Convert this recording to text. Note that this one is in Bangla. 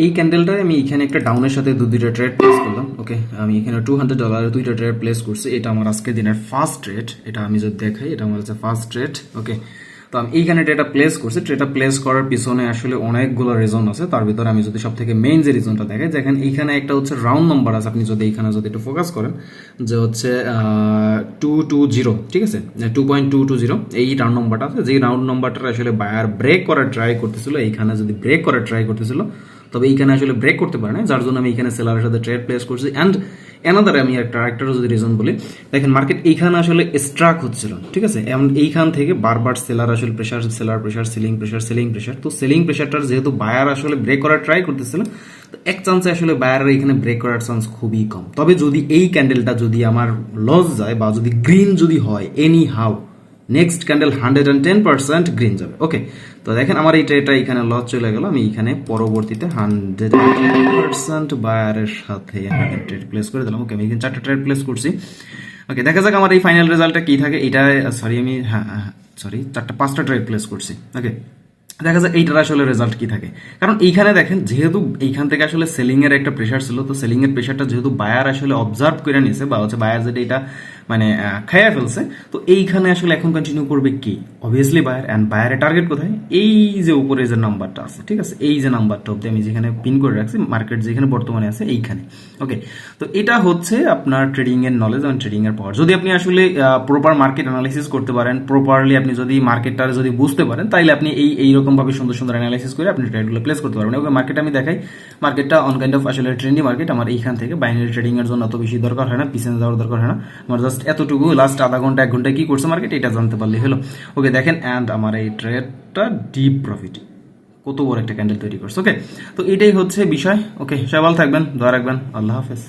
এই ক্যান্ডেলটায় আমি এখানে একটা ডাউনের সাথে দুইটা ট্রেড প্লেস করলাম। ওকে, আমি এখানে $200 দুইটা ট্রেড প্লেস করছি। এটা আমার আজকে দিনের ফার্স্ট ট্রেড। এটা আমি যদি দেখাই, এটা আমার হচ্ছে ফার্স্ট ট্রেড। ওকে, তো আমি এইখানে ট্রেডটা প্লেস করছি। ট্রেডটা প্লেস করার পিছনে আসলে অনেকগুলো রিজন আছে। তার ভিতরে আমি যদি সব থেকে মেইন যে রিজনটা দেখাই, দেখেন এইখানে একটা হচ্ছে রাউন্ড নাম্বার আছে। আপনি যদি এইখানে যদি একটু ফোকাস করেন, যে হচ্ছে 220, ঠিক আছে, 2.220 এই রাউন্ড নাম্বারটা আছে। যে রাউন্ড নাম্বারটা আসলে বায়ার ব্রেক করার ট্রাই করতেছিল, এইখানে যদি ব্রেক করার ট্রাই করতেছিল, তবে এইখানে আসলে ব্রেক করতে পারে না, যার জন্য আমি এখানে সেলারের সাথে ট্রেড প্লেস করছি। অ্যান্ড এনাদার আমি আরেকটারও যদি রিজন বলি, দেখেন মার্কেট এইখানে আসলে স্ট্রাক হচ্ছিল, ঠিক আছে। এমন এইখান থেকে বারবার সেলার আসলে pressure, seller pressure, selling pressure, selling pressure. তো সেলিং প্রেশারটার যেহেতু বায়ার আসলে ব্রেক করার ট্রাই করতেছিল, তো এক চান্সে আসলে বায়ারের এখানে ব্রেক করার চান্স খুবই কম। তবে যদি এই ক্যান্ডেলটা যদি আমার লস যায় বা যদি গ্রিন যদি হয় any how, next candle 110% green যাবে। ওকে, তো দেখেন আমার এই ট্রেডটা এখানে লস চলে গেল। আমি এখানে পরবর্তীতে 110% বায়ারের সাথে ট্রেড প্লেস করে দিলাম। ওকে, আমি এখানে 4টা ট্রেড প্লেস করছি। ওকে, দেখা যাক আমার এই ফাইনাল রেজাল্টটা কি থাকে। এটা সরি, আমি সরি 5টা ট্রেড প্লেস করছি। ওকে, দেখা যায় এইটার আসলে রেজাল্ট কি থাকে। কারণ এইখানে দেখেন, যেহেতু এইখান থেকে আসলে সেলিং এর একটা প্রেশার ছিল, তো সেলিং এর প্রেশারটা যেহেতু বায়ার আসলে অবজার্ভ করে নিয়েছে, বা হচ্ছে বায়ার যেটা এটা মানে খাইয়া ফেলছে, তো এইখানে আসলে এখন কন্টিনিউ করবে কি, অবভিয়াসলি বায়ার। অ্যান্ড বায়ারের টার্গেট কোথায়, এই যে উপরে যে নাম্বারটা আছে, ঠিক আছে, এই যে নাম্বারটা অব্দি আমি যেখানে পিন করে রাখছি, মার্কেট যেখানে বর্তমানে আছে এইখানে। ওকে, তো এটা হচ্ছে আপনার ট্রেডিং এর নলেজ এবং ট্রেডিং এর পাওয়ার। যদি আপনি আসলে প্রপার মার্কেট অ্যানালাইসিস করতে পারেন, প্রপারলি আপনি যদি মার্কেটটা যদি বুঝতে পারেন, তাইলে আপনি এইরকম ভাবে সুন্দর সুন্দর অ্যানালাইসিস করে আপনি ট্রেডগুলো প্লেস করতে পারবেন। ওকে, মার্কেট আমি দেখাই, মার্কেটটা অন কাইন্ড অফ আসলে ট্রেন্ডি মার্কেট। আমার এইখান থেকে বাইনারি ট্রেডিং এর জন্য অত বেশি দরকার হয় না, পিছনে যাওয়ার দরকার হয় না। আমার জাস্ট এতটুকু লাস্ট আধা ঘন্টা 1 ঘন্টায় কি করছে মার্কেট, এটা জানতে পারলে হলো। ওকে, দেখেন, অ্যান্ড আমার এই ট্রেডটা ডিপ প্রফিট, কত বড় একটা ক্যান্ডেল তৈরি করছে। ওকে, তো এটাই হচ্ছে বিষয়। ওকে, সবাই ভালো থাকবেন, দোয়া রাখবেন। আল্লাহ হাফেজ।